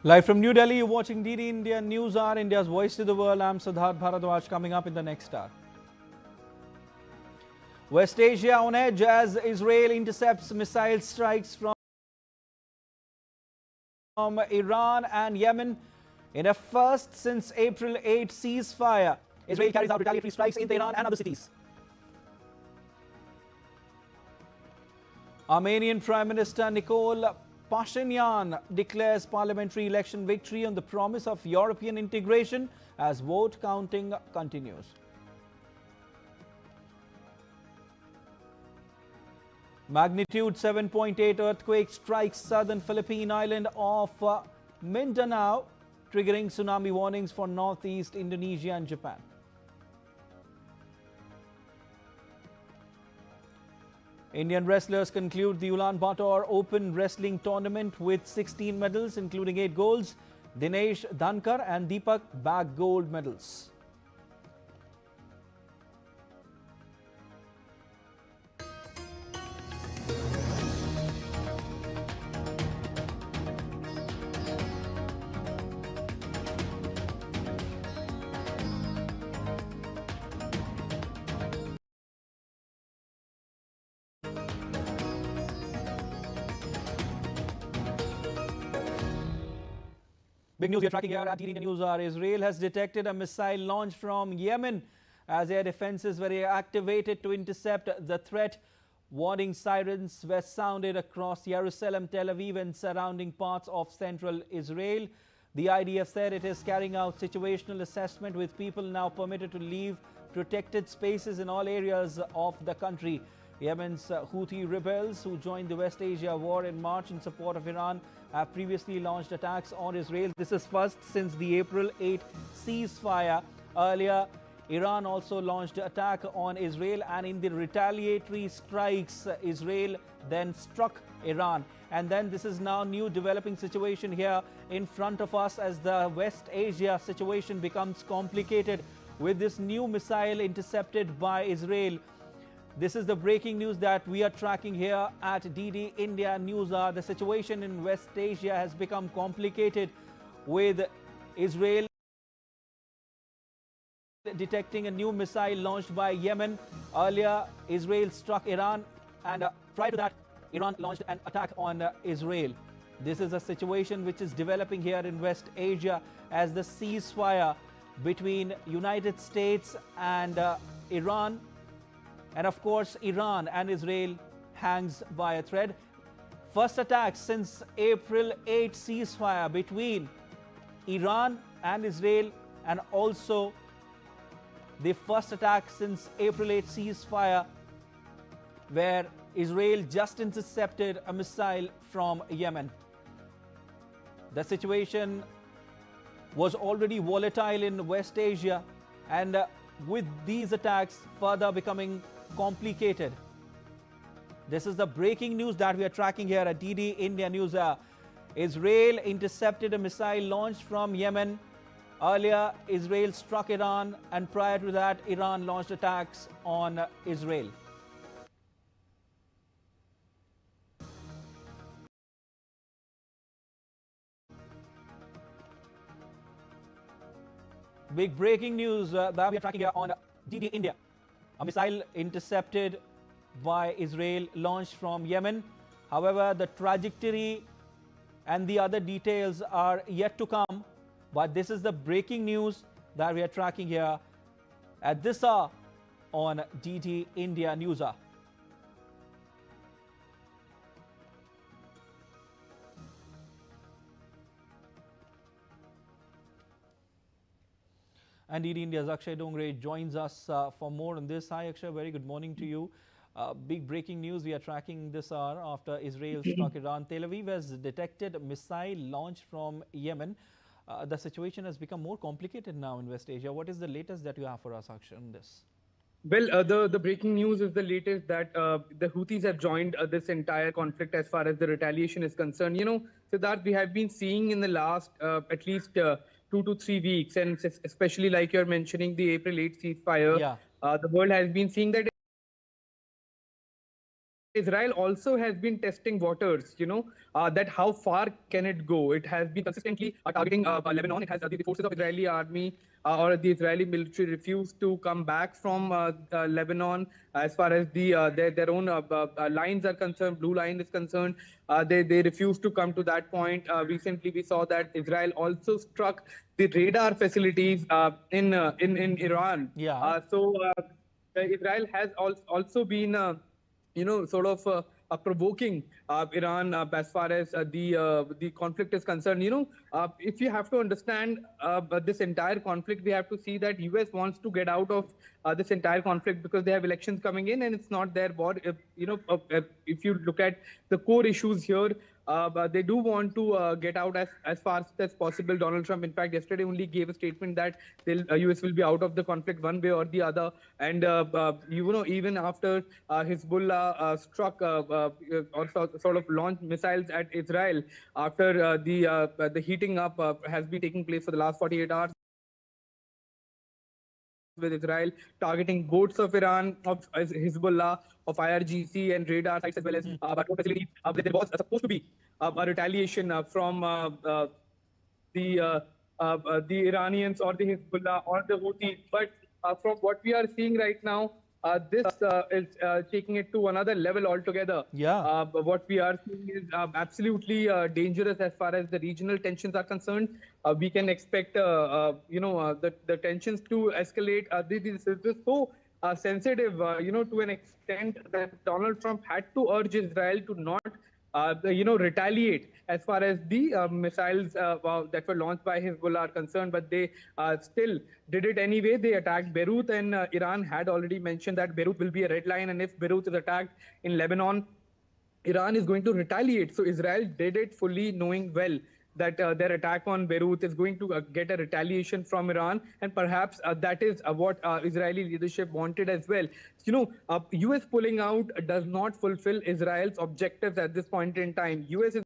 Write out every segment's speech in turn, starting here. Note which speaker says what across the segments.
Speaker 1: Live from New Delhi, you're watching DD India NewsHour, India's voice to the world. I'm Siddharth Bharadwaj. Coming up in the next hour. West Asia on edge as Israel intercepts missile strikes from Iran and Yemen in a first since April 8 ceasefire. Israel carries out retaliatory strikes in Tehran and other cities. Armenian Prime Minister Pashinyan declares parliamentary election victory on the promise of European integration as vote counting continues. Magnitude 7.8 earthquake strikes southern Philippine island of Mindanao, triggering tsunami warnings for northeast Indonesia and Japan. Indian wrestlers conclude the Ulaanbaatar Open wrestling tournament with 16 medals, including 8 golds. Dinesh Dhankar and Deepak bag gold medals. Big news we are tracking here at DD NewsHour. Israel has detected a missile launch from Yemen as air defenses were activated to intercept the threat. Warning sirens were sounded across Jerusalem, Tel Aviv and surrounding parts of central Israel. The IDF said it is carrying out situational assessment with people now permitted to leave protected spaces in all areas of the country. Yemen's Houthi rebels, who joined the West Asia war in March in support of Iran, have previously launched attacks on Israel. This is first since the April 8 ceasefire. Earlier, Iran also launched an attack on Israel, and in the retaliatory strikes, Israel then struck Iran. And then this is now new developing situation here in front of us as the West Asia situation becomes complicated with this new missile intercepted by Israel. This is the breaking news that we are tracking here at DD India NewsHour. The situation in West Asia has become complicated with Israel detecting a new missile launched by Yemen. Earlier, Israel struck Iran, and prior to that, Iran launched an attack on Israel. This is a situation which is developing here in West Asia as the ceasefire between United States and Iran, and of course, Iran and Israel hangs by a thread. First attack since April 8 ceasefire between Iran and Israel, and also the first attack since April 8 ceasefire where Israel just intercepted a missile from Yemen. The situation was already volatile in West Asia, and with these attacks further becoming complicated. This is the breaking news that we are tracking here at DD India NewsHour. Israel intercepted a missile launched from Yemen. Earlier, Israel struck Iran, and prior to that, Iran launched attacks on Israel. Big breaking news that we are tracking here on DD India. A missile intercepted by Israel launched from Yemen. However, the trajectory and the other details are yet to come. But this is the breaking news that we are tracking here at this hour on DD India NewsHour. And DD India's Akshay Dongre joins us for more on this. Hi Akshay, very good morning to you. Big breaking news we are tracking this hour after Israel struck Iran. Tel Aviv has detected a missile launched from Yemen. The situation has become more complicated now in West Asia. What is the latest that you have for us, Akshay, on this?
Speaker 2: Well, the breaking news is the latest that the Houthis have joined this entire conflict as far as the retaliation is concerned. You know, Siddharth, we have been seeing in the last at least 2 to 3 weeks, and especially like you're mentioning the April 8th ceasefire,
Speaker 1: Yeah.
Speaker 2: The world has been seeing that Israel also has been testing waters, that how far can it go? It has been consistently targeting Lebanon. It has the forces of Israeli army or the Israeli military refused to come back from Lebanon as far as their own lines are concerned. Blue line is concerned. They refused to come to that point. Recently, we saw that Israel also struck the radar facilities in Iran.
Speaker 1: Yeah.
Speaker 2: Israel has also been sort of provoking Iran as far as the conflict is concerned. If you have to understand this entire conflict, we have to see that US wants to get out of this entire conflict because they have elections coming in, and it's not their war. If you look at the core issues here, but they do want to get out as fast as possible. Donald Trump, in fact, yesterday only gave a statement that US will be out of the conflict one way or the other. And even after Hezbollah struck or sort of launched missiles at Israel after the heating up has been taking place for the last 48 hours, with Israel targeting boats of Iran, of Hezbollah, of IRGC and radar sites as well as facilities. There was supposed to be a retaliation from the the Iranians or the Hezbollah or the Houthis. But from what we are seeing right now, this is taking it to another level altogether.
Speaker 1: Yeah.
Speaker 2: What we are seeing is absolutely dangerous as far as the regional tensions are concerned. We can expect, the tensions to escalate. This is so sensitive, to an extent that Donald Trump had to urge Israel to not retaliate as far as the missiles that were launched by Hezbollah are concerned, but they still did it anyway. They attacked Beirut, and Iran had already mentioned that Beirut will be a red line, and if Beirut is attacked in Lebanon, Iran is going to retaliate. So Israel did it fully knowing well that their attack on Beirut is going to get a retaliation from Iran, and perhaps that is what Israeli leadership wanted as well. US pulling out does not fulfill Israel's objectives at this point in time. US is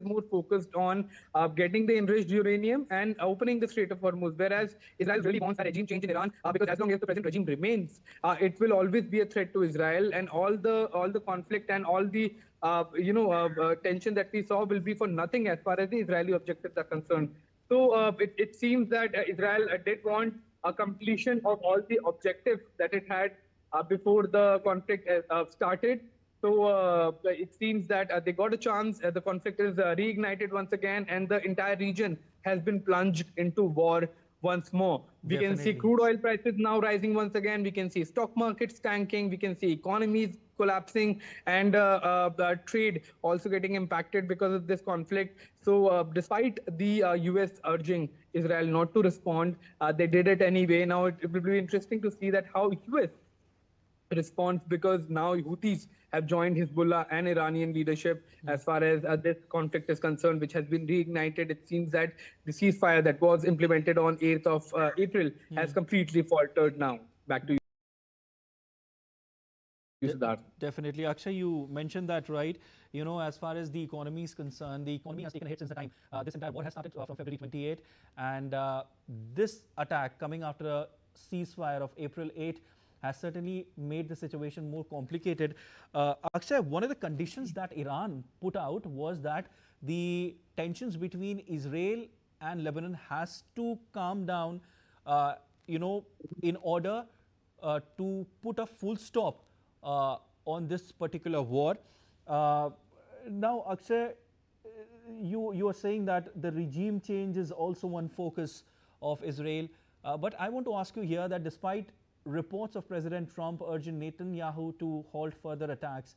Speaker 2: more focused on getting the enriched uranium and opening the Strait of Hormuz, whereas Israel really wants a regime change in Iran because as long as the present regime remains, it will always be a threat to Israel, and all the conflict and all the tension that we saw will be for nothing as far as the Israeli objectives are concerned. So it seems that Israel did want a completion of all the objectives that it had before the conflict started. So it seems that they got a chance. The conflict is reignited once again, and the entire region has been plunged into war once more. We can see crude oil prices now rising once again. We can see stock markets tanking. We can see economies collapsing, and trade also getting impacted because of this conflict. So despite the US urging Israel not to respond, they did it anyway. Now it will be interesting to see that how US response, because now Houthis have joined Hezbollah and Iranian leadership as far as this conflict is concerned, which has been reignited. It seems that the ceasefire that was implemented on 8th of April has completely faltered now. Back to you, Siddharth.
Speaker 1: Definitely. Akshay, you mentioned that, right? As far as the economy is concerned, the economy has taken a hit since the time this entire war has started from February 28. And this attack coming after a ceasefire of April 8 has certainly made the situation more complicated. Akshay, one of the conditions that Iran put out was that the tensions between Israel and Lebanon has to calm down, in order to put a full stop on this particular war. Now, Akshay, you are saying that the regime change is also one focus of Israel. But I want to ask you here that despite reports of President Trump urging Netanyahu to halt further attacks,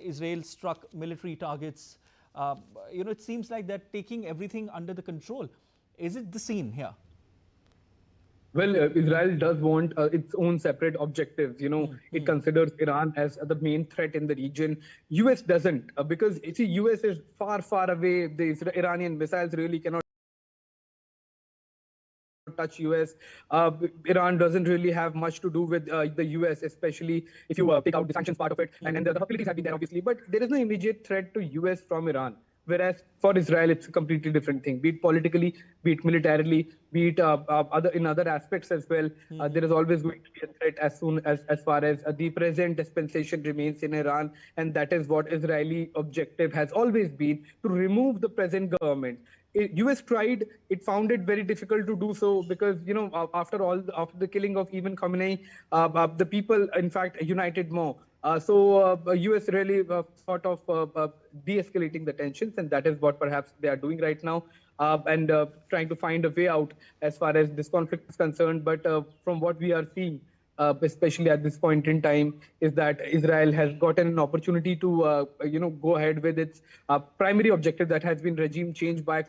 Speaker 1: Israel struck military targets. It seems like they're taking everything under the control. Is it the scene here?
Speaker 2: Well, Israel does want its own separate objectives. It considers Iran as the main threat in the region. US doesn't, because you see, US is far, far away. The Iranian missiles really cannot touch US. Iran doesn't really have much to do with the US, especially if you take out the sanctions part of it. And the hostilities have been there, obviously. But there is no immediate threat to US from Iran. Whereas for Israel, it's a completely different thing, be it politically, be it militarily, be it in other aspects as well. There is always going to be a threat as far as the present dispensation remains in Iran. And that is what Israeli objective has always been, to remove the present government. US tried, it found it very difficult to do so because, after the killing of even Khamenei, the people, in fact, united more. US really sort of de-escalating the tensions, and that is what perhaps they are doing right now, and trying to find a way out as far as this conflict is concerned. But from what we are seeing, especially at this point in time, is that Israel has gotten an opportunity to, go ahead with its primary objective that has been regime change by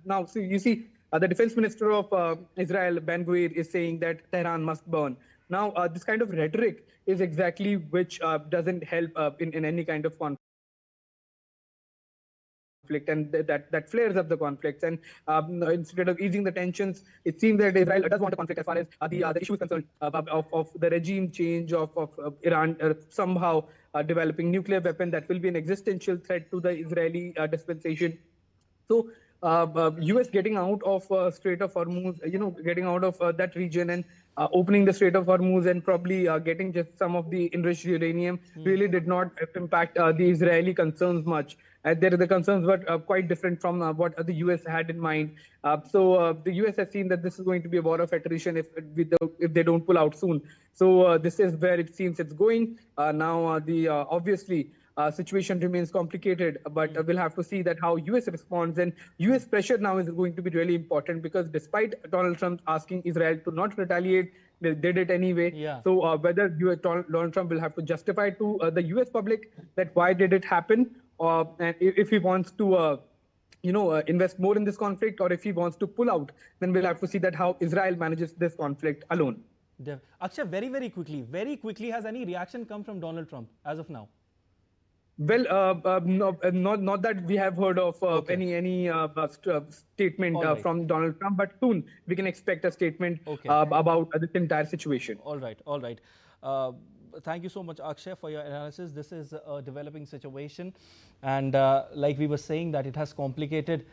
Speaker 2: now. So you see, the defense minister of Israel, Ben-Gvir, is saying that Tehran must burn. Now, this kind of rhetoric is exactly which doesn't help in any kind of conflict, and that flares up the conflicts. And instead of easing the tensions, it seems that Israel does want a conflict as far as the issue is concerned, of the regime change of Iran somehow developing nuclear weapon that will be an existential threat to the Israeli dispensation. So US getting out of Strait of Hormuz, getting out of that region and opening the Strait of Hormuz, and probably getting just some of the enriched uranium really did not impact the Israeli concerns much. The concerns were quite different from what the US had in mind. So the US has seen that this is going to be a war of attrition if they don't pull out soon. So this is where it seems it's going. Now, obviously, situation remains complicated, but we'll have to see that how US responds. And US pressure now is going to be really important, because despite Donald Trump asking Israel to not retaliate, they did it anyway.
Speaker 1: Yeah.
Speaker 2: So whether Donald Trump will have to justify to the US public that why did it happen, and if he wants to invest more in this conflict, or if he wants to pull out, then we'll have to see that how Israel manages this conflict alone.
Speaker 1: Akshay, very quickly, has any reaction come from Donald Trump as of now?
Speaker 2: Well, no, not that we have heard of any statement
Speaker 1: right.
Speaker 2: from Donald Trump, but soon we can expect a statement about this entire situation.
Speaker 1: All right. Thank you so much, Akshay, for your analysis. This is a developing situation, and like we were saying, that it has complicated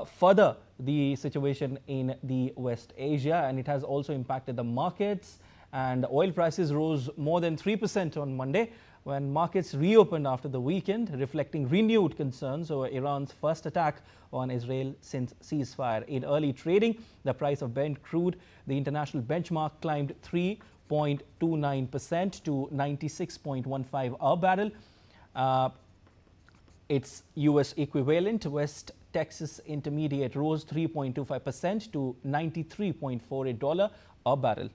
Speaker 1: further the situation in the West Asia, and it has also impacted the markets. And oil prices rose more than 3% on Monday, when markets reopened after the weekend, reflecting renewed concerns over Iran's first attack on Israel since ceasefire. In early trading, the price of Brent crude, the international benchmark, climbed 3.29% to 96.15 a barrel. Its US equivalent, West Texas Intermediate, rose 3.25% to $93.48 a barrel.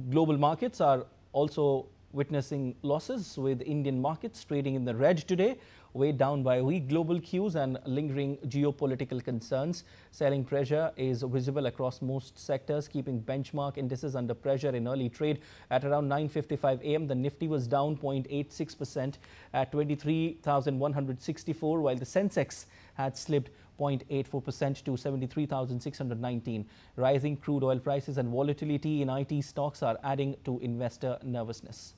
Speaker 1: Global markets are also witnessing losses, with Indian markets trading in the red today, weighed down by weak global cues and lingering geopolitical concerns. Selling pressure is visible across most sectors, keeping benchmark indices under pressure in early trade. At around 9:55 a.m., the Nifty was down 0.86% at 23,164, while the Sensex had slipped 0.84% to 73,619. Rising crude oil prices and volatility in IT stocks are adding to investor nervousness.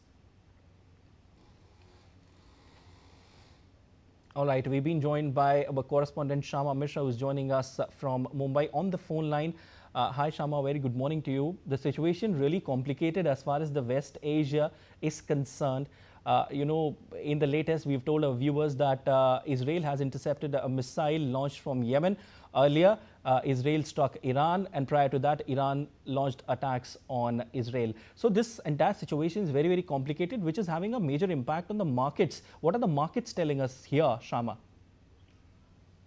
Speaker 1: All right, we've been joined by our correspondent Shama Mishra, who is joining us from Mumbai on the phone line. Hi Shama, very good morning to you. The situation really complicated as far as the West Asia is concerned. In the latest, we've told our viewers that Israel has intercepted a missile launched from Yemen. Earlier, Israel struck Iran, and prior to that, Iran launched attacks on Israel. So this entire situation is very complicated, which is having a major impact on the markets. What are the markets telling us here, Shama?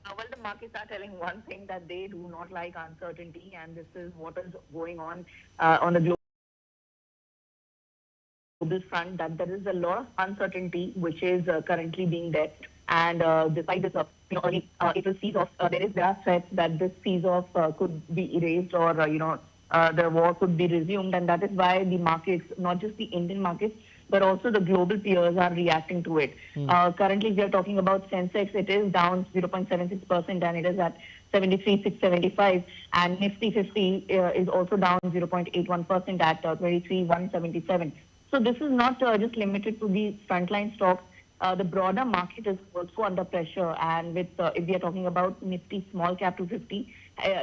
Speaker 3: Well, the markets are telling one thing, that they do not like uncertainty, and this is what is going on the global front, that there is a lot of uncertainty which is currently being there. And despite this, early April cease-off, there are threats that this cease-off could be erased, or the war could be resumed, and that is why the markets, not just the Indian markets, but also the global peers, are reacting to it. Currently, we are talking about Sensex. It is down 0.76%, and it is at 73,675, and Nifty 50 is also down 0.81% at 23,177. So this is not just limited to the frontline stocks. The broader market is also under pressure, and with if we are talking about Nifty small cap 250,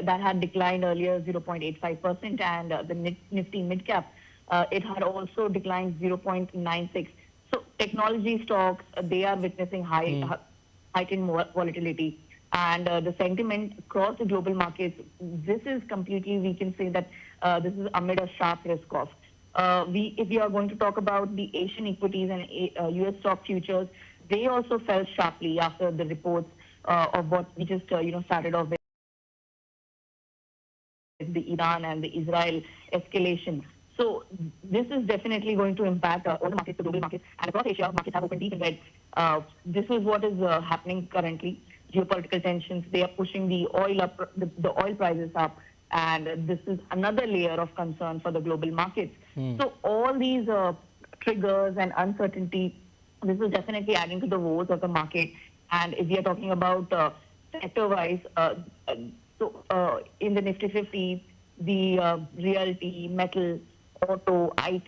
Speaker 3: that had declined earlier 0.85%, and the Nifty mid cap, it had also declined 0.96. So technology stocks, they are witnessing heightened volatility, and the sentiment across the global markets, this is completely, we can say that this is amid a sharp risk off. If we are going to talk about the Asian equities and U.S. stock futures, they also fell sharply after the reports of what we just started off with the Iran and the Israel escalation. So this is definitely going to impact all the markets, the global markets, and across Asia, markets have opened deep in red. This is what is happening currently. Geopolitical tensions, they are pushing the oil up, the oil prices up, and this is another layer of concern for the global markets. So all these triggers and uncertainty, this is definitely adding to the woes of the market. And if we are talking about sector-wise, in the Nifty 50, the realty, metal, auto, IT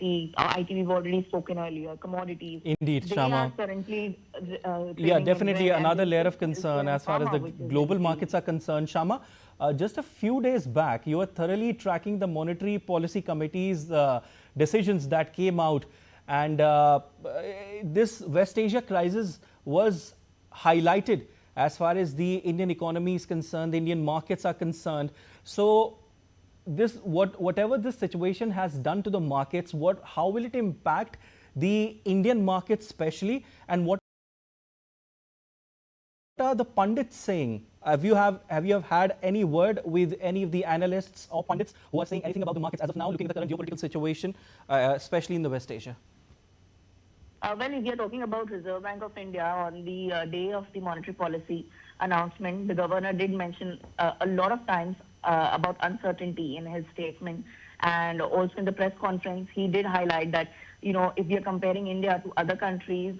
Speaker 3: we've already spoken earlier, commodities.
Speaker 1: Indeed,
Speaker 3: they
Speaker 1: Shama.
Speaker 3: are currently
Speaker 1: Yeah, definitely another layer of concern as far as the global markets are concerned. Shama, just a few days back, you were thoroughly tracking the Monetary Policy Committee's decisions that came out, and this West Asia crisis was highlighted as far as the Indian economy is concerned, the Indian markets are concerned. So whatever this situation has done to the markets, how will it impact the Indian markets especially, and what are the pundits saying? Have you had any word with any of the analysts or pundits who are saying anything about the markets as of now, looking at the current geopolitical situation, especially in the West Asia?
Speaker 3: Well, if we are talking about Reserve Bank of India, on the day of the monetary policy announcement, the governor did mention a lot of times about uncertainty in his statement, and also in the press conference, he did highlight that, if we are comparing India to other countries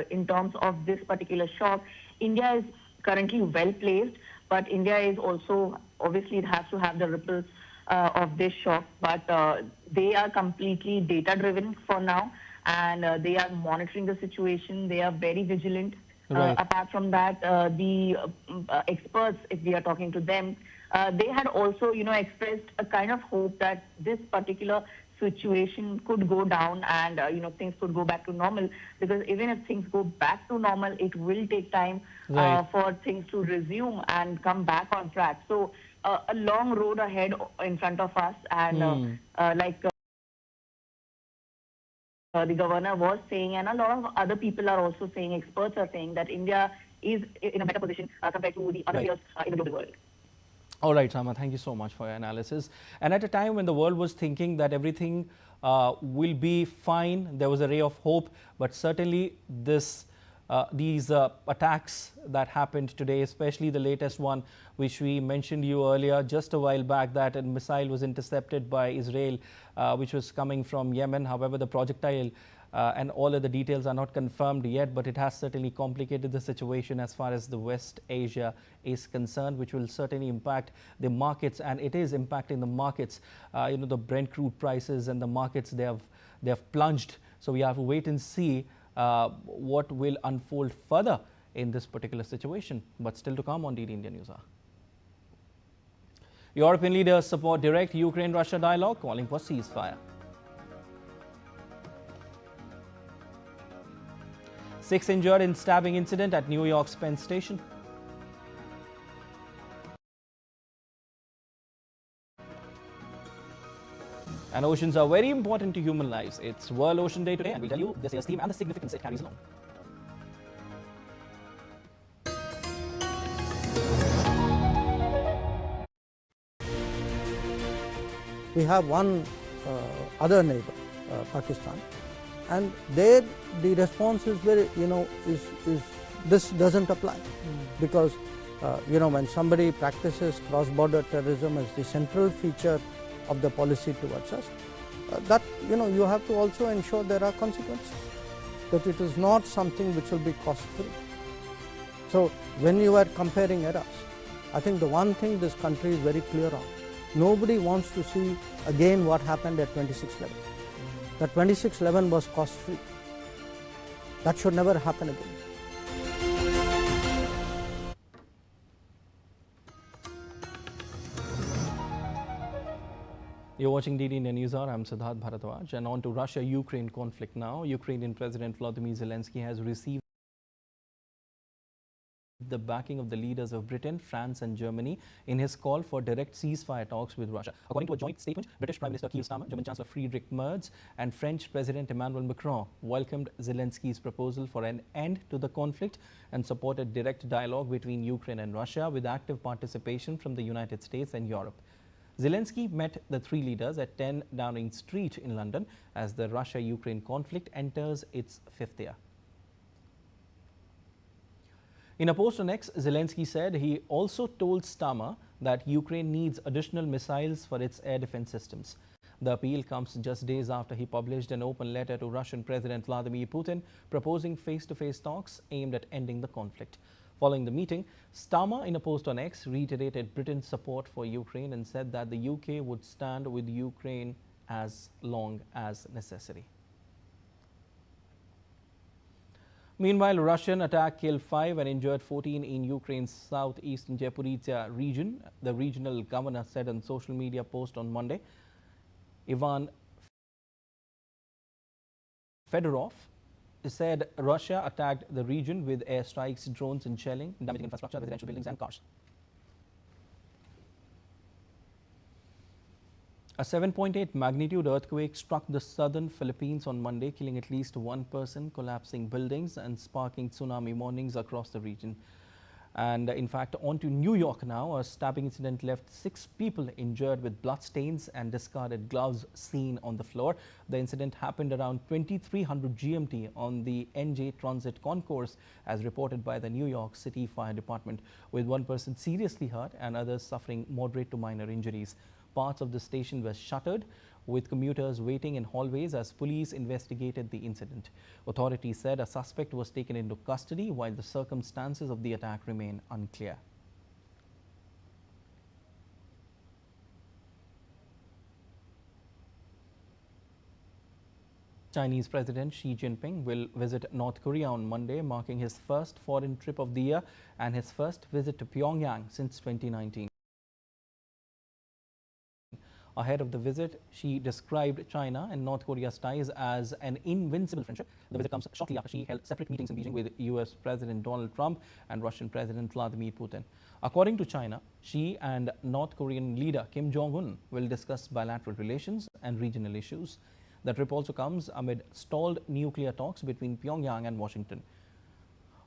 Speaker 3: in terms of this particular shock, India is currently well placed, but India is also, obviously, it has to have the ripples of this shock, but they are completely data driven for now, and they are monitoring the situation. They are very vigilant.
Speaker 1: Right.
Speaker 3: Apart from that, the experts, if we are talking to them, they had also, expressed a kind of hope that this particular situation could go down and, things could go back to normal. Because even if things go back to normal, it will take time
Speaker 1: Right.
Speaker 3: for things to resume and come back on track. So a long road ahead in front of us, and the governor was saying, and a lot of other people are also saying, experts are saying, that India is in a better position compared to the other
Speaker 1: Right.
Speaker 3: peers in the global world.
Speaker 1: All right, Shama, thank you so much for your analysis. And at a time when the world was thinking that everything will be fine, there was a ray of hope, but certainly these attacks that happened today, especially the latest one, which we mentioned you earlier just a while back, that a missile was intercepted by Israel, which was coming from Yemen. However, the projectile and all of the details are not confirmed yet, but it has certainly complicated the situation as far as the West Asia is concerned, which will certainly impact the markets, and it is impacting the markets. The Brent crude prices and the markets, they have plunged. So we have to wait and see what will unfold further in this particular situation. But still to come on DD India NewsHour. European leaders support direct Ukraine-Russia dialogue, calling for ceasefire. 6 injured in stabbing incident at New York's Penn Station. And oceans are very important to human lives. It's World Ocean Day today, and we'll tell you this year's theme and the significance it carries along.
Speaker 4: We have one other neighbor, Pakistan, and there the response is very, this doesn't apply, because when somebody practices cross-border terrorism as the central feature of the policy towards us, that you have to also ensure there are consequences, that it is not something which will be cost-free. So when you are comparing eras, I think the one thing this country is very clear on, nobody wants to see again what happened at 26/11. The 2611 was cost-free. That should never happen again.
Speaker 1: You're watching DD in the NewsHour. I'm Siddharth Bharadwaj. And on to Russia-Ukraine conflict now. Ukrainian President Volodymyr Zelensky has received the backing of the leaders of Britain, France and Germany in his call for direct ceasefire talks with Russia. According to a joint statement, British Prime Minister Keir Starmer, German Chancellor Friedrich Merz and French President Emmanuel Macron welcomed Zelensky's proposal for an end to the conflict and supported direct dialogue between Ukraine and Russia with active participation from the United States and Europe. Zelensky met the three leaders at 10 Downing Street in London as the Russia-Ukraine conflict enters its fifth year. In a post on X, Zelensky said he also told Starmer that Ukraine needs additional missiles for its air defense systems. The appeal comes just days after he published an open letter to Russian President Vladimir Putin proposing face-to-face talks aimed at ending the conflict. Following the meeting, Starmer in a post on X reiterated Britain's support for Ukraine and said that the UK would stand with Ukraine as long as necessary. Meanwhile, Russian attack killed 5 and injured 14 in Ukraine's southeastern Zaporizhzhia region. The regional governor said on social media post on Monday. Ivan Fedorov said Russia attacked the region with airstrikes, drones and shelling, damaging infrastructure, residential buildings and cars. A 7.8 magnitude earthquake struck the southern Philippines on Monday, killing at least one person, collapsing buildings and sparking tsunami warnings across the region. And in fact, on to New York now. A stabbing incident left 6 people injured with bloodstains and discarded gloves seen on the floor. The incident happened around 2300 GMT on the NJ Transit concourse, as reported by the New York City Fire Department, with one person seriously hurt and others suffering moderate to minor injuries. Parts of the station were shuttered, with commuters waiting in hallways as police investigated the incident. Authorities said a suspect was taken into custody while the circumstances of the attack remain unclear. Chinese President Xi Jinping will visit North Korea on Monday, marking his first foreign trip of the year and his first visit to Pyongyang since 2019. Ahead of the visit, Xi described China and North Korea's ties as an invincible friendship. The visit comes shortly after Xi held separate meetings in Beijing with US President Donald Trump and Russian President Vladimir Putin. According to China, Xi and North Korean leader Kim Jong-un will discuss bilateral relations and regional issues. The trip also comes amid stalled nuclear talks between Pyongyang and Washington.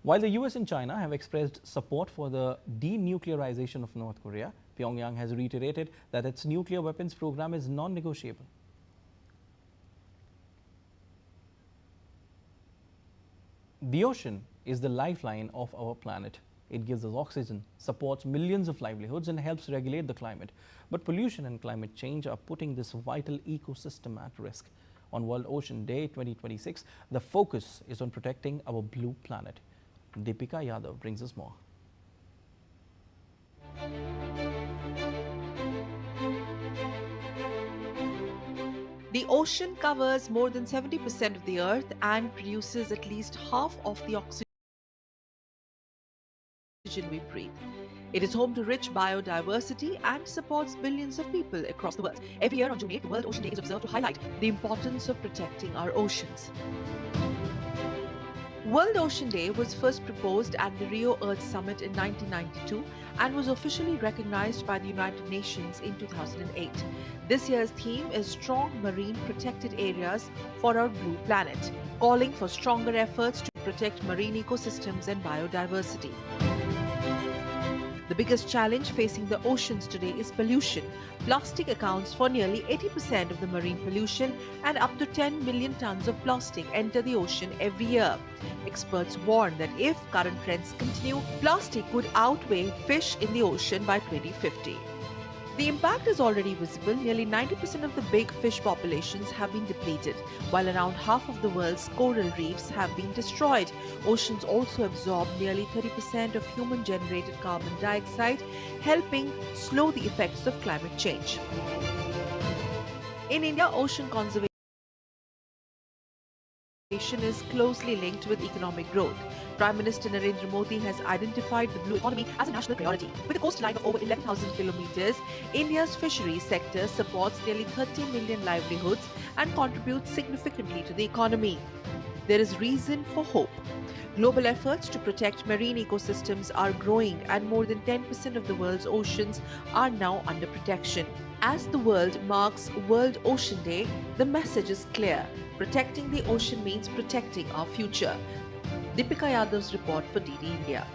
Speaker 1: While the US and China have expressed support for the denuclearization of North Korea, Pyongyang has reiterated that its nuclear weapons program is non-negotiable. The ocean is the lifeline of our planet. It gives us oxygen, supports millions of livelihoods and helps regulate the climate. But pollution and climate change are putting this vital ecosystem at risk. On World Ocean Day 2026, the focus is on protecting our blue planet. Deepika Yadav brings us more.
Speaker 5: The ocean covers more than 70% of the earth and produces at least half of the oxygen we breathe. It is home to rich biodiversity and supports billions of people across the world. Every year on June 8, the World Ocean Day is observed to highlight the importance of protecting our oceans. World Ocean Day was first proposed at the Rio Earth Summit in 1992 and was officially recognized by the United Nations in 2008. This year's theme is Strong Marine Protected Areas for Our Blue Planet, calling for stronger efforts to protect marine ecosystems and biodiversity. The biggest challenge facing the oceans today is pollution. Plastic accounts for nearly 80% of the marine pollution, and up to 10 million tons of plastic enter the ocean every year. Experts warn that if current trends continue, plastic could outweigh fish in the ocean by 2050. The impact is already visible. Nearly 90% of the big fish populations have been depleted, while around half of the world's coral reefs have been destroyed. Oceans also absorb nearly 30% of human-generated carbon dioxide, helping slow the effects of climate change. In India, ocean conservation is closely linked with economic growth. Prime Minister Narendra Modi has identified the blue economy as a national priority. With a coastline of over 11,000 kilometers, India's fisheries sector supports nearly 30 million livelihoods and contributes significantly to the economy. There is reason for hope. Global efforts to protect marine ecosystems are growing, and more than 10% of the world's oceans are now under protection. As the world marks World Ocean Day, the message is clear. Protecting the ocean means protecting our future. Deepika Yadav's report for DD India.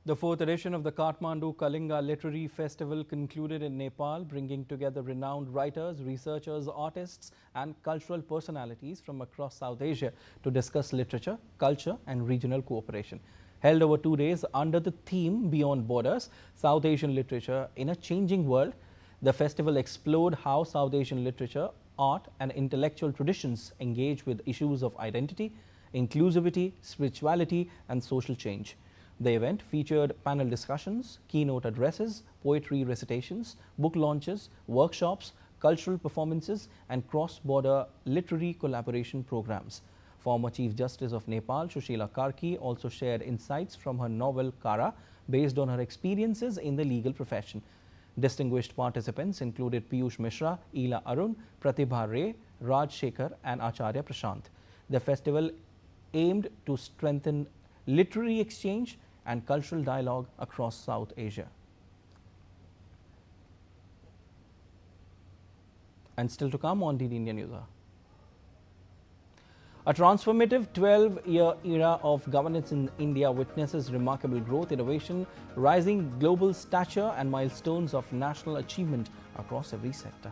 Speaker 1: The fourth edition of the Kathmandu Kalinga Literary Festival concluded in Nepal, bringing together renowned writers, researchers, artists and cultural personalities from across South Asia to discuss literature, culture and regional cooperation. Held over 2 days under the theme Beyond Borders, South Asian Literature in a Changing World, the festival explored how South Asian literature, art and intellectual traditions engage with issues of identity, inclusivity, spirituality and social change. The event featured panel discussions, keynote addresses, poetry recitations, book launches, workshops, cultural performances and cross-border literary collaboration programs. Former Chief Justice of Nepal, Sushila Karki, also shared insights from her novel Kara, based on her experiences in the legal profession. Distinguished participants included Piyush Mishra, Ila Arun, Pratibha Ray, Raj Shekhar and Acharya Prashant. The festival aimed to strengthen literary exchange and cultural dialogue across South Asia. And still to come on DD India NewsHour. A transformative 12-year era of governance in India witnesses remarkable growth, innovation, rising global stature and milestones of national achievement across every sector.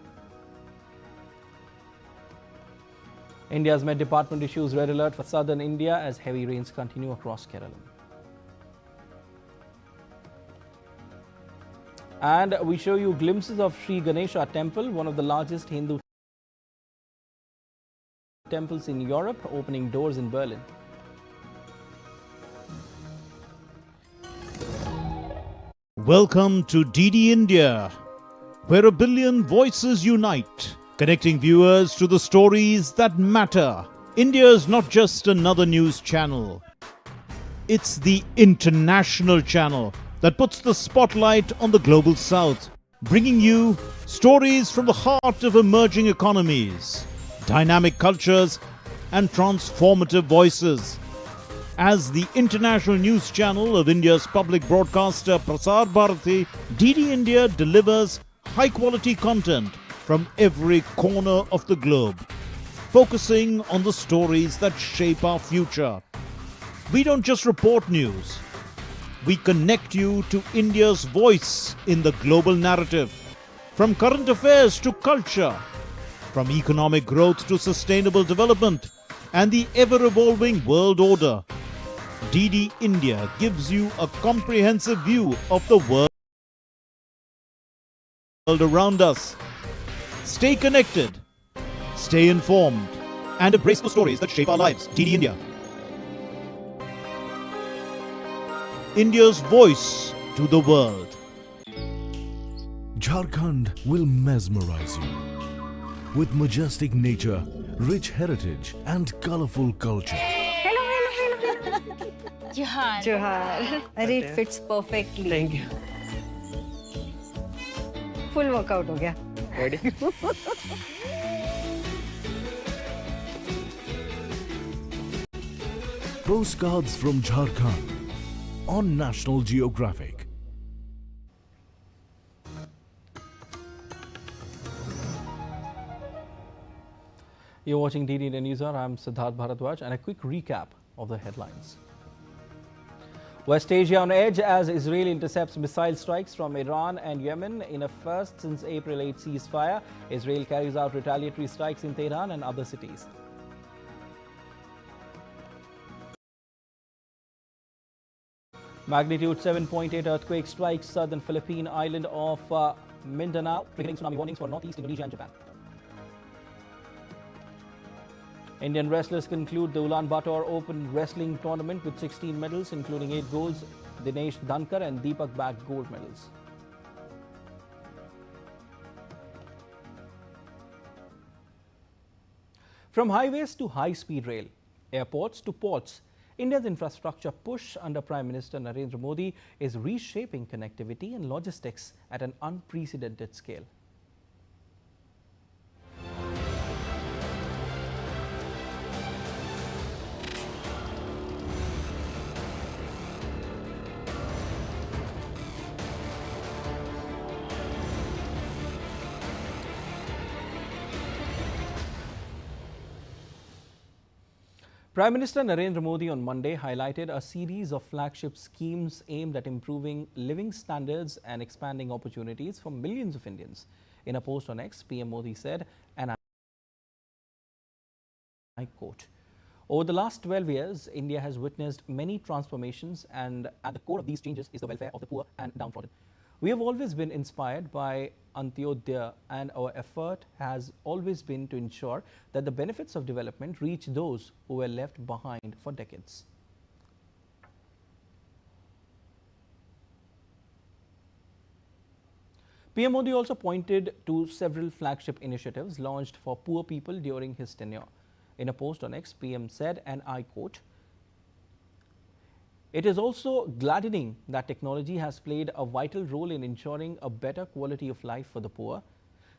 Speaker 1: India's Met Department issues red alert for southern India as heavy rains continue across Kerala. And we show you glimpses of Sri Ganesha Temple, one of the largest Hindu temples in Europe, opening doors in Berlin.
Speaker 6: Welcome to DD India, where a billion voices unite, connecting viewers to the stories that matter. India is not just another news channel. It's the international channel that puts the spotlight on the global south, bringing you stories from the heart of emerging economies, dynamic cultures and transformative voices. As the international news channel of India's public broadcaster Prasar Bharati, DD India delivers high-quality content from every corner of the globe, focusing on the stories that shape our future. We don't just report news. We connect you to India's voice in the global narrative. From current affairs to culture, from economic growth to sustainable development and the ever-evolving world order, DD India gives you a comprehensive view of the world around us. Stay connected, stay informed, and embrace the stories that shape our lives. DD India. India's voice to the world.
Speaker 7: Jharkhand will mesmerize you with majestic nature, rich heritage and colorful culture.
Speaker 8: Hello. Johar. It fits perfectly.
Speaker 9: Thank you.
Speaker 8: Full workout हो गया.
Speaker 9: Ready?
Speaker 7: Postcards from Jharkhand on National Geographic.
Speaker 1: You're watching DD India NewsHour. I'm Siddharth Bharadwaj, and a quick recap of the headlines. West Asia on edge as Israel intercepts missile strikes from Iran and Yemen in a first since April 8 ceasefire. Israel carries out retaliatory strikes in Tehran and other cities. Magnitude 7.8 earthquake strikes southern Philippine island of Mindanao, triggering tsunami warnings for northeast Indonesia and Japan. Indian wrestlers conclude the Ulaanbaatar Open wrestling tournament with 16 medals, including 8 golds. Dinesh Dhankar and Deepak bagged gold medals. From highways to high-speed rail, airports to ports, India's infrastructure push under Prime Minister Narendra Modi is reshaping connectivity and logistics at an unprecedented scale. Prime Minister Narendra Modi on Monday highlighted a series of flagship schemes aimed at improving living standards and expanding opportunities for millions of Indians. In a post on X, PM Modi said, and I quote, "Over the last 12 years, India has witnessed many transformations, and at the core of these changes is the welfare of the poor and downtrodden. We have always been inspired by Antyodaya, and our effort has always been to ensure that the benefits of development reach those who were left behind for decades." PM Modi also pointed to several flagship initiatives launched for poor people during his tenure. In a post on X, PM said, and I quote, "It is also gladdening that technology has played a vital role in ensuring a better quality of life for the poor.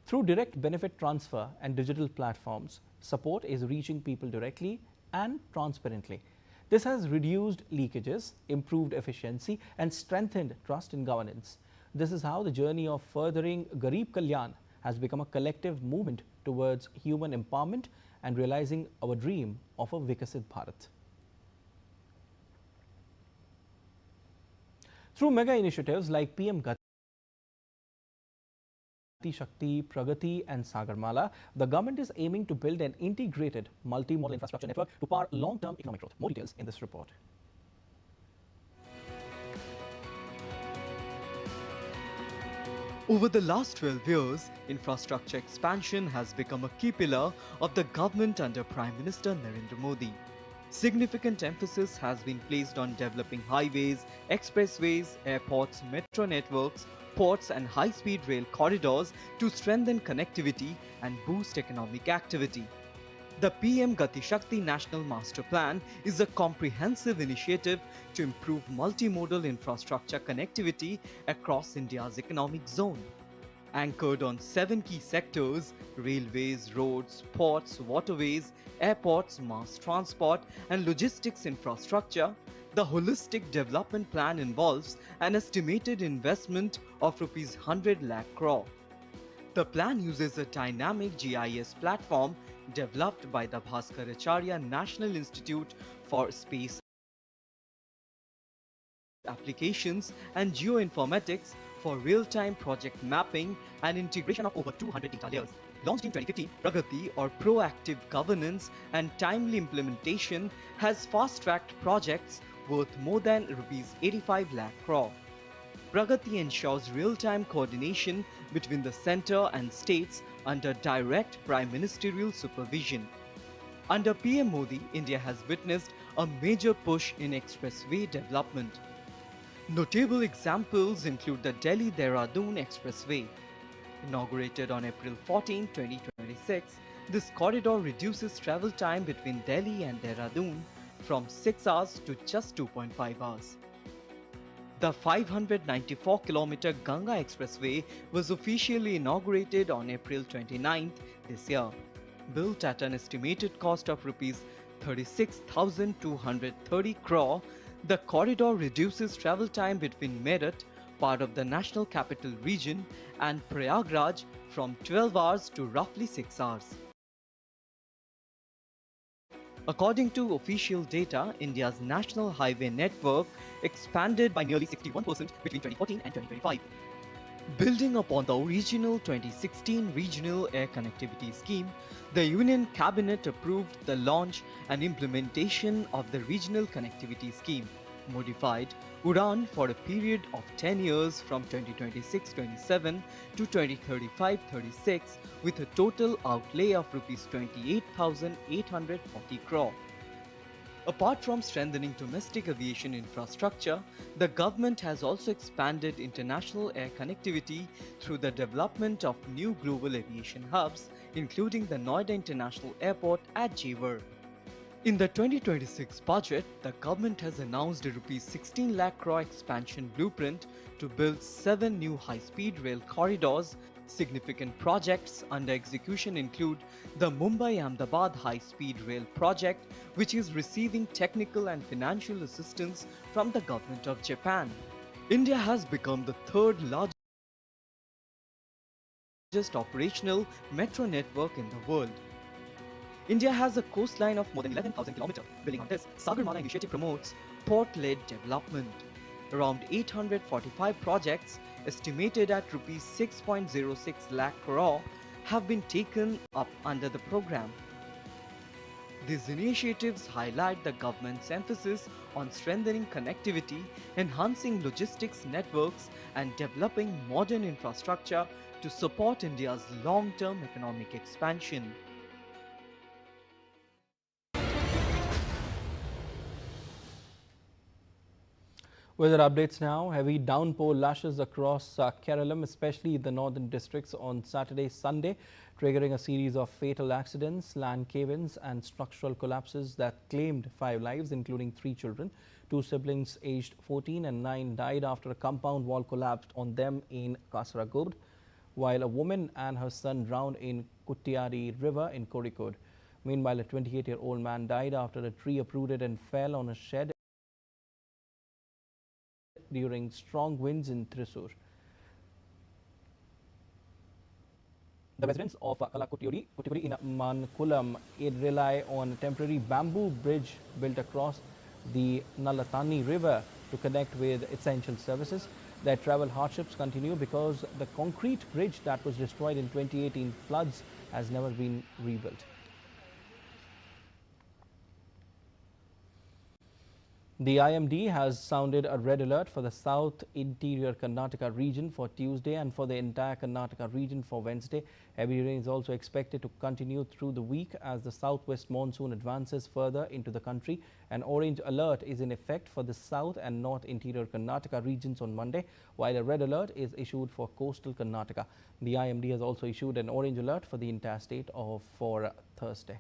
Speaker 1: Through direct benefit transfer and digital platforms, support is reaching people directly and transparently. This has reduced leakages, improved efficiency, and strengthened trust in governance. This is how the journey of furthering Garib Kalyan has become a collective movement towards human empowerment and realizing our dream of a Vikasit Bharat." Through mega initiatives like PM Gati Shakti, Pragati and Sagarmala, the government is aiming to build an integrated multi-modal infrastructure network to power long-term economic growth. More details in this report.
Speaker 9: Over the last 12 years, infrastructure expansion has become a key pillar of the government under Prime Minister Narendra Modi. Significant emphasis has been placed on developing highways, expressways, airports, metro networks, ports and high-speed rail corridors to strengthen connectivity and boost economic activity. The PM Gati Shakti National Master Plan is a comprehensive initiative to improve multimodal infrastructure connectivity across India's economic zone. Anchored on 7 key sectors: railways, roads, ports, waterways, airports, mass transport and logistics infrastructure, the holistic development plan involves an estimated investment of Rs 100 lakh crore. The plan uses a dynamic GIS platform developed by the Bhaskaracharya National Institute for Space Applications and Geoinformatics for real-time project mapping and integration of over 200 data layers. Launched in 2015, Pragati, or proactive governance and timely implementation, has fast-tracked projects worth more than Rs 85 lakh crore. Pragati ensures real-time coordination between the centre and states under direct prime ministerial supervision. Under PM Modi, India has witnessed a major push in expressway development. Notable examples include the Delhi-Dehradun Expressway. Inaugurated on April 14, 2026, this corridor reduces travel time between Delhi and Dehradun from 6 hours to just 2.5 hours. The 594-kilometer Ganga Expressway was officially inaugurated on April 29th this year. Built at an estimated cost of Rs 36,230 crore, the corridor reduces travel time between Meerut, part of the National Capital Region, and Prayagraj from 12 hours to roughly 6 hours. According to official data, India's national highway network expanded by nearly 61% between 2014 and 2025. Building upon the original 2016 Regional Air Connectivity Scheme, the Union Cabinet approved the launch and implementation of the Regional Connectivity Scheme, modified Udan, for a period of 10 years from 2026-27 to 2035-36, with a total outlay of Rs 28,840 crore. Apart from strengthening domestic aviation infrastructure, the government has also expanded international air connectivity through the development of new global aviation hubs, including the Noida International Airport at Jewar. In the 2026 budget, the government has announced a Rs 16 lakh crore expansion blueprint to build 7 new high-speed rail corridors. Significant projects under execution include the Mumbai-Ahmedabad high-speed rail project, which is receiving technical and financial assistance from the government of Japan. India has become the third largest operational metro network in the world. India has a coastline of more than 11,000 kilometers. Building on this, Sagarmala initiative promotes port-led development. Around 845 projects, estimated at Rs 6.06 lakh crore, have been taken up under the program. These initiatives highlight the government's emphasis on strengthening connectivity, enhancing logistics networks, and developing modern infrastructure to support India's long-term economic expansion.
Speaker 1: Weather updates now. Heavy downpour lashes across Kerala, especially the northern districts on Saturday, Sunday, triggering a series of fatal accidents, land cave-ins and structural collapses that claimed 5 lives, including 3 children. 2 siblings aged 14 and 9 died after a compound wall collapsed on them in Kasaragod, while a woman and her son drowned in Kuttiyadi River in Kozhikode. Meanwhile, a 28-year-old man died after a tree uprooted and fell on a shed during strong winds in Thrissur. The residents of Kuttiyadi in Mankulam rely on a temporary bamboo bridge built across the Nalatani River to connect with essential services. Their travel hardships continue because the concrete bridge that was destroyed in 2018 floods has never been rebuilt. The IMD has sounded a red alert for the south interior Karnataka region for Tuesday and for the entire Karnataka region for Wednesday. Heavy rain is also expected to continue through the week as the southwest monsoon advances further into the country. An orange alert is in effect for the south and north interior Karnataka regions on Monday, while a red alert is issued for coastal Karnataka. The IMD has also issued an orange alert for the entire state for Thursday.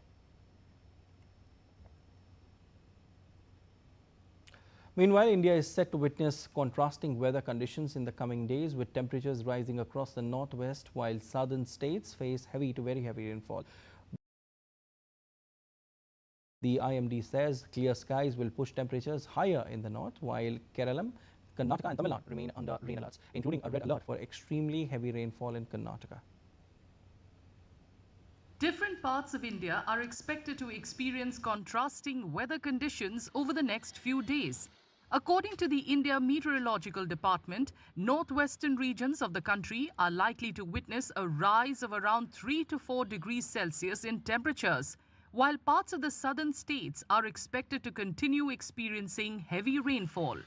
Speaker 1: Meanwhile, India is set to witness contrasting weather conditions in the coming days, with temperatures rising across the northwest while southern states face heavy to very heavy rainfall. The IMD says clear skies will push temperatures higher in the north, while Kerala, Karnataka and Tamil Nadu remain under rain alerts, including a red alert for extremely heavy rainfall in Karnataka.
Speaker 10: Different parts of India are expected to experience contrasting weather conditions over the next few days. According to the India Meteorological Department, northwestern regions of the country are likely to witness a rise of around 3 to 4 degrees Celsius in temperatures, while parts of the southern states are expected to continue experiencing heavy rainfall.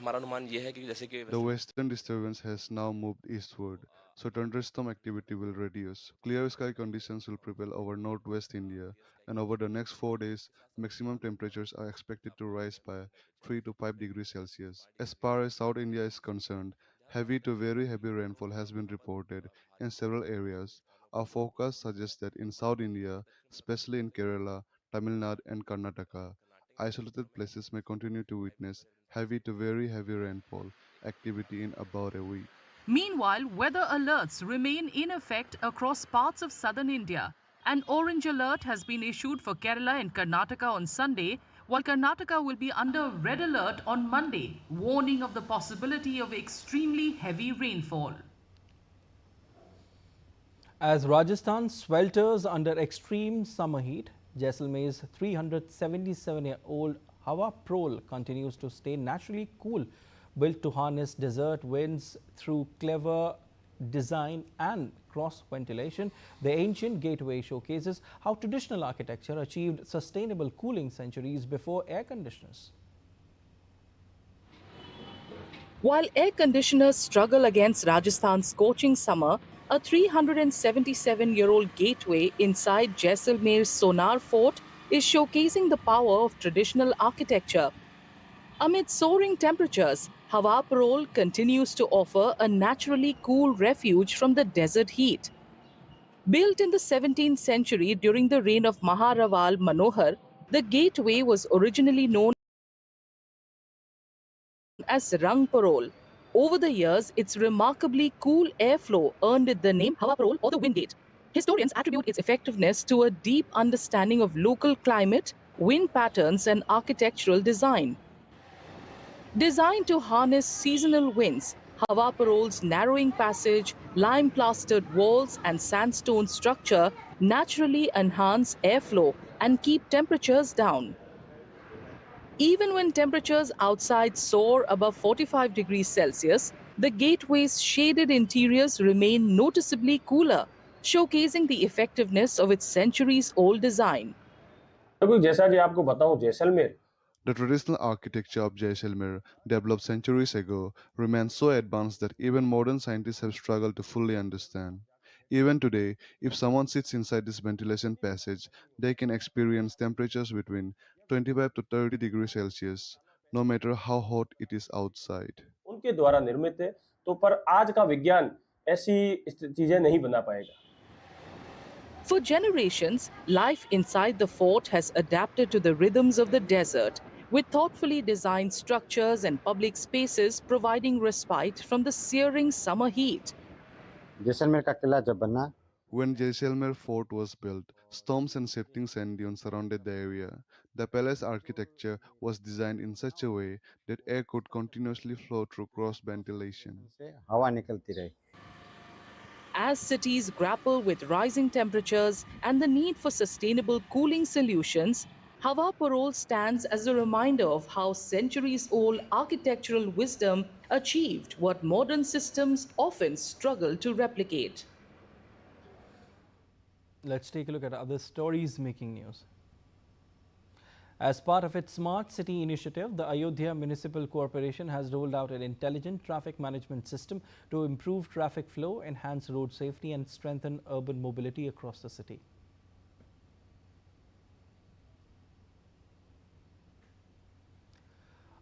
Speaker 11: The western disturbance has now moved eastward, so thunderstorm activity will reduce. Clear sky conditions will prevail over northwest India, and over the next 4 days, maximum temperatures are expected to rise by 3 to 5 degrees Celsius. As far as South India is concerned, heavy to very heavy rainfall has been reported in several areas. Our forecast suggests that in South India, especially in Kerala, Tamil Nadu and Karnataka, isolated places may continue to witness heavy to very heavy rainfall activity in about a week.
Speaker 10: Meanwhile, weather alerts remain in effect across parts of southern India. An orange alert has been issued for Kerala and Karnataka on Sunday, while Karnataka will be under red alert on Monday, warning of the possibility of extremely heavy rainfall.
Speaker 1: As Rajasthan swelters under extreme summer heat, Jaisalmer's 377-year-old Hawa Prol continues to stay naturally cool. Built to harness desert winds through clever design and cross ventilation, the ancient gateway showcases how traditional architecture achieved sustainable cooling centuries before air conditioners.
Speaker 10: While air conditioners struggle against Rajasthan's scorching summer, a 377-year-old gateway inside Jaisalmer's Sonar Fort is showcasing the power of traditional architecture. Amid soaring temperatures, Hawa Parol continues to offer a naturally cool refuge from the desert heat. Built in the 17th century during the reign of Maharaval Manohar, the gateway was originally known as Rang Parol. Over the years, its remarkably cool airflow earned it the name Hawa Parol or the Wind Gate. Historians attribute its effectiveness to a deep understanding of local climate, wind patterns, and architectural design. Designed to harness seasonal winds, Hawa Parol's narrowing passage, lime-plastered walls, and sandstone structure naturally enhance airflow and keep temperatures down. Even when temperatures outside soar above 45 degrees Celsius, the gateway's shaded interiors remain noticeably cooler, showcasing the effectiveness of its centuries-old design.
Speaker 11: The traditional architecture of Jaisalmer, developed centuries ago, remains so advanced that even modern scientists have struggled to fully understand. Even today, if someone sits inside this ventilation passage, they can experience temperatures between 25 to 30 degrees Celsius, no matter how hot it is outside.
Speaker 12: उनके द्वारा निर्मित है, तो पर आज का विज्ञान ऐसी चीजें नहीं बना पाएगा.
Speaker 10: For generations, life inside the fort has adapted to the rhythms of the desert, with thoughtfully designed structures and public spaces providing respite from the searing summer heat.
Speaker 11: When Jaisalmer fort was built, storms and shifting sand dunes surrounded the area. The palace architecture was designed in such a way that air could continuously flow through cross ventilation.
Speaker 10: As cities grapple with rising temperatures and the need for sustainable cooling solutions, Hawa Parol stands as a reminder of how centuries-old architectural wisdom achieved what modern systems often struggle to replicate.
Speaker 1: Let's take a look at other stories making news. As part of its Smart City initiative, the Ayodhya Municipal Corporation has rolled out an intelligent traffic management system to improve traffic flow, enhance road safety, and strengthen urban mobility across the city.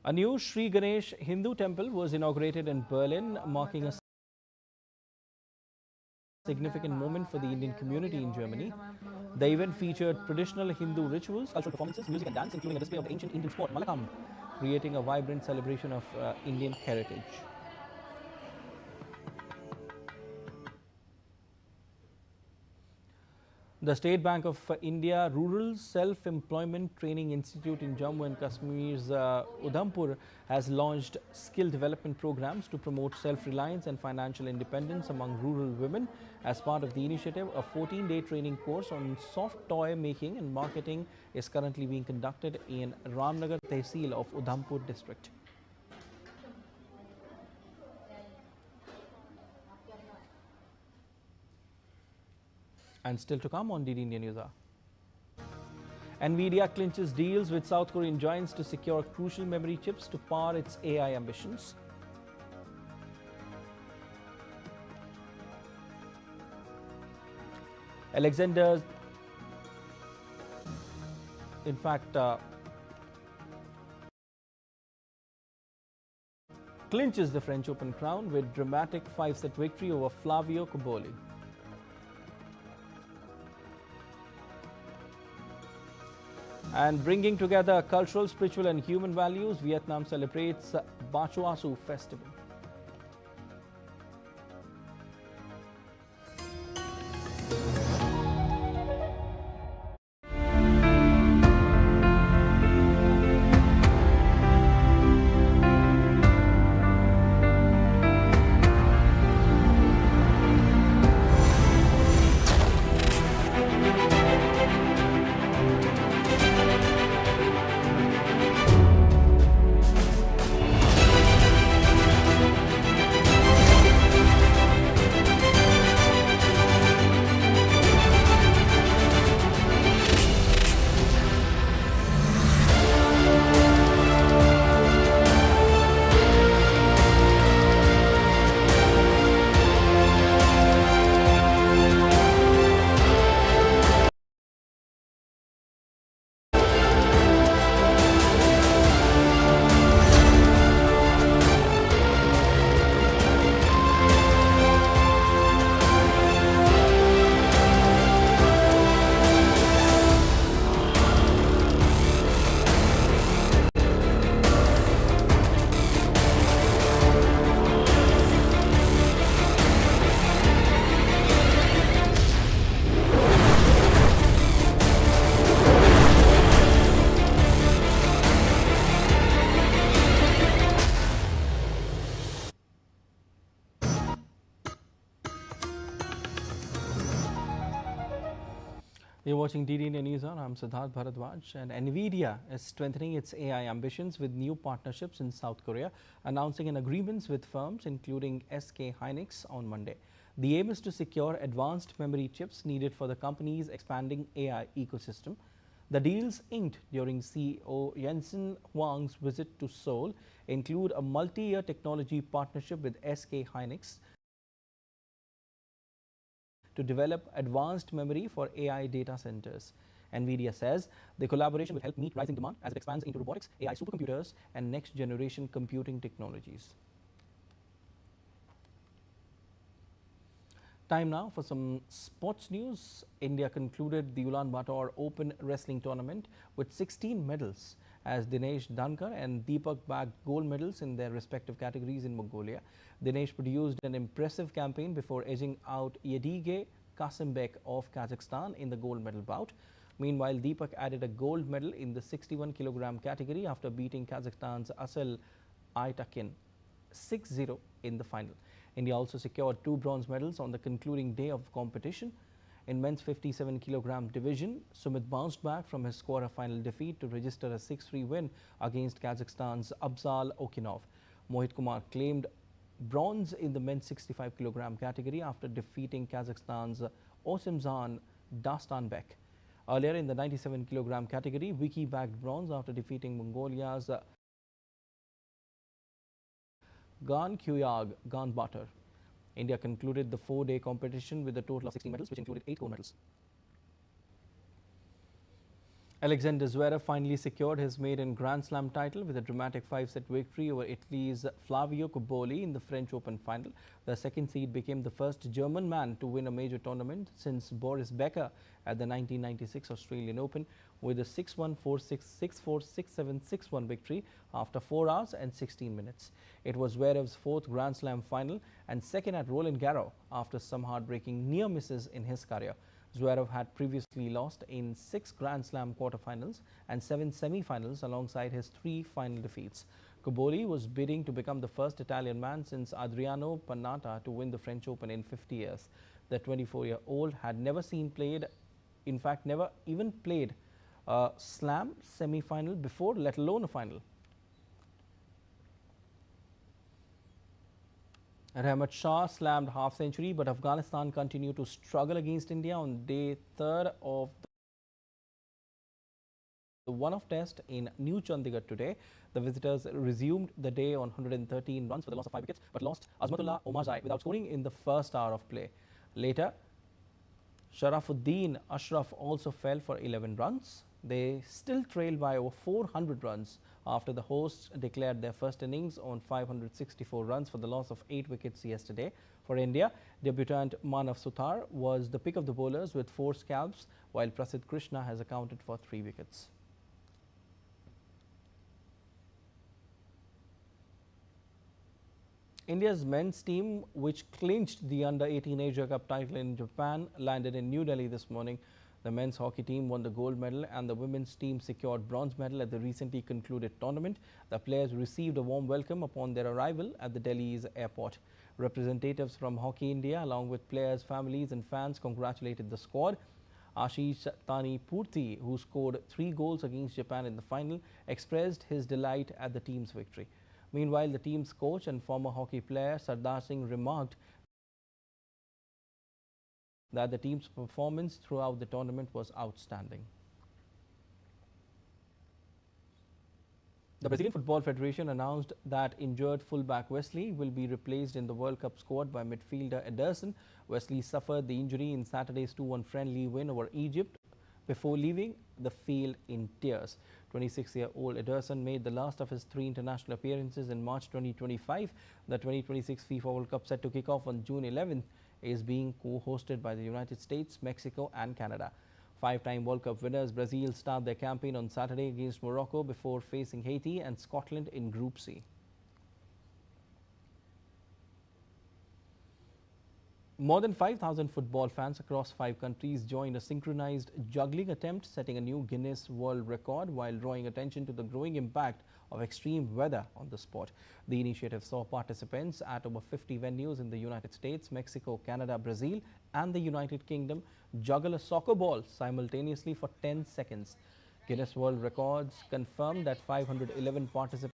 Speaker 1: A new Sri Ganesh Hindu temple was inaugurated in Berlin, marking a significant moment for the Indian community in Germany. The event featured traditional Hindu rituals, cultural performances, music and dance, including a display of the ancient Indian sport, Malakam, creating a vibrant celebration of Indian heritage. The State Bank of India Rural Self-Employment Training Institute in Jammu and Kashmir's Udhampur has launched skill development programs to promote self-reliance and financial independence among rural women. As part of the initiative, a 14-day training course on soft toy making and marketing is currently being conducted in Ramnagar Tehsil of Udhampur district. And still to come on DD India NewsHour. NVIDIA clinches deals with South Korean giants to secure crucial memory chips to power its AI ambitions. Alexander, in fact, clinches the French Open crown with dramatic 5-set victory over Flavio Cobolli. And bringing together cultural, spiritual and human values, Vietnam celebrates Ba Chua Su festival. You're watching DD India NewsHour. I'm Siddharth Bharadwaj. And NVIDIA is strengthening its AI ambitions with new partnerships in South Korea, announcing an agreements with firms including SK Hynix on Monday. The aim is to secure advanced memory chips needed for the company's expanding AI ecosystem. The deals inked during CEO Jensen Huang's visit to Seoul include a multi-year technology partnership with SK Hynix to develop advanced memory for AI data centers. NVIDIA says the collaboration will help meet rising demand as it expands into robotics, AI supercomputers, and next-generation computing technologies. Time now for some sports news. India concluded the Ulaanbaatar Open wrestling tournament with 16 medals as Dinesh Dankar and Deepak bagged gold medals in their respective categories in Mongolia. Dinesh produced an impressive campaign before edging out Yedige Kasimbek of Kazakhstan in the gold medal bout. Meanwhile, Deepak added a gold medal in the 61 kg category after beating Kazakhstan's Asel Aytakin 6-0 in the final. India also secured 2 bronze medals on the concluding day of competition. In men's 57 kg division, Sumit bounced back from his quarter-final defeat to register a 6-3 win against Kazakhstan's Abzal Okinov. Mohit Kumar claimed bronze in the men's 65 kg category after defeating Kazakhstan's Osimzhan Dastanbek. Earlier in the 97 kg category, Vicky bagged bronze after defeating Mongolia's Gan Kyuyag Ganbatar. India concluded the 4-day competition with a total of 16 medals, which included 8 gold medals. Alexander Zverev finally secured his maiden Grand Slam title with a dramatic 5-set victory over Italy's Flavio Cobolli in the French Open final. The second seed became the first German man to win a major tournament since Boris Becker at the 1996 Australian Open with a 6-1, 4-6, 6-4, 6-7, 6-1 victory after 4 hours and 16 minutes. It was Zverev's 4th Grand Slam final and second at Roland Garros after some heartbreaking near misses in his career. Zverev had previously lost in 6 Grand Slam quarterfinals and 7 semi-finals alongside his 3 final defeats. Cobolli was bidding to become the first Italian man since Adriano Panatta to win the French Open in 50 years. The 24-year-old had never never even played a Slam semi-final before, let alone a final. Rahmat Shah slammed half-century, but Afghanistan continued to struggle against India on day 3rd of the one-off test in New Chandigarh today. The visitors resumed the day on 113 runs for the loss of 5 wickets, but lost Azmatullah Omarzai without scoring in the first hour of play. Later, Sharafuddin Ashraf also fell for 11 runs. They still trailed by over 400 runs after the hosts declared their first innings on 564 runs for the loss of 8 wickets yesterday. For India, debutant Manav Suthar was the pick of the bowlers with 4 scalps, while Prasidh Krishna has accounted for 3 wickets. India's men's team, which clinched the Under-18 Asia Cup title in Japan, landed in New Delhi this morning. The men's hockey team won the gold medal and the women's team secured bronze medal at the recently concluded tournament. The players received a warm welcome upon their arrival at the Delhi's airport. Representatives from Hockey India, along with players, families and fans, congratulated the squad. Ashish Tani Purti, who scored 3 goals against Japan in the final, expressed his delight at the team's victory. Meanwhile, the team's coach and former hockey player Sardar Singh remarked that the team's performance throughout the tournament was outstanding. The Brazilian Football Federation announced that injured fullback Wesley will be replaced in the World Cup squad by midfielder Ederson. Wesley suffered the injury in Saturday's 2-1 friendly win over Egypt before leaving the field in tears. 26-year-old Ederson made the last of his 3 international appearances in March 2025. The 2026 FIFA World Cup, set to kick off on June 11th, is being co-hosted by the United States, Mexico and Canada. 5-time World Cup winners Brazil start their campaign on Saturday against Morocco before facing Haiti and Scotland in Group C. More than 5,000 football fans across 5 countries joined a synchronized juggling attempt, setting a new Guinness World Record while drawing attention to the growing impact of extreme weather on the sport. The initiative saw participants at over 50 venues in the United States, Mexico, Canada, Brazil and the United Kingdom juggle a soccer ball simultaneously for 10 seconds. Guinness World Records confirmed that 511 participants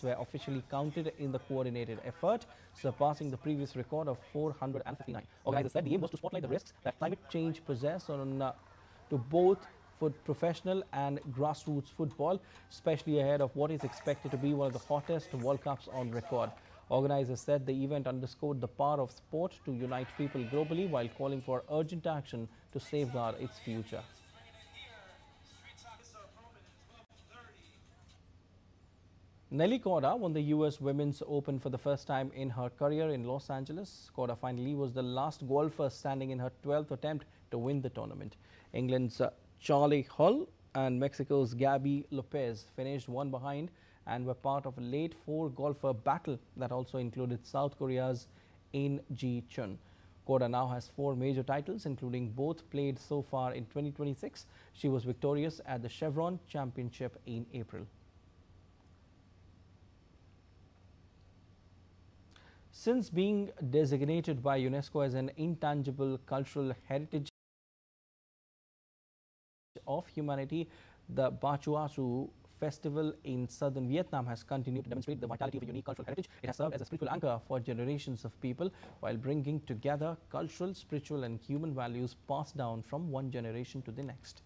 Speaker 1: were officially counted in the coordinated effort, surpassing the previous record of 459. Organizers said the aim was to spotlight the risks that climate change poses to both professional and grassroots football, especially ahead of what is expected to be one of the hottest World Cups on record. Organizers said the event underscored the power of sport to unite people globally while calling for urgent action to safeguard its future. Nelly Korda won the US Women's Open for the first time in her career in Los Angeles. Korda finally was the last golfer standing in her 12th attempt to win the tournament. England's Charlie Hull and Mexico's Gabby Lopez finished one behind and were part of a late 4-golfer battle that also included South Korea's In Ji Chun. Korda now has 4 major titles, including both played so far in 2026. She was victorious at the Chevron Championship in April. Since being designated by UNESCO as an intangible cultural heritage of humanity, the Bachuasu festival in southern Vietnam has continued to demonstrate the vitality of a unique cultural heritage. It has served as a spiritual anchor for generations of people while bringing together cultural, spiritual and human values passed down from one generation to the next.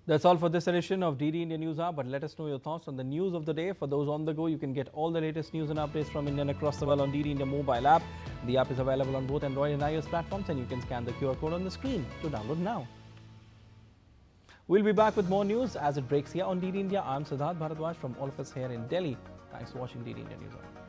Speaker 1: That's all for this edition of DD India News Hour, but let us know your thoughts on the news of the day. For those on the go, you can get all the latest news and updates from India and across the world on DD India mobile app. The app is available on both Android and iOS platforms, and you can scan the QR code on the screen to download now. We'll be back with more news as it breaks here on DD India. I'm Siddharth Bharadwaj from all of us here in Delhi. Thanks for watching DD India News Hour.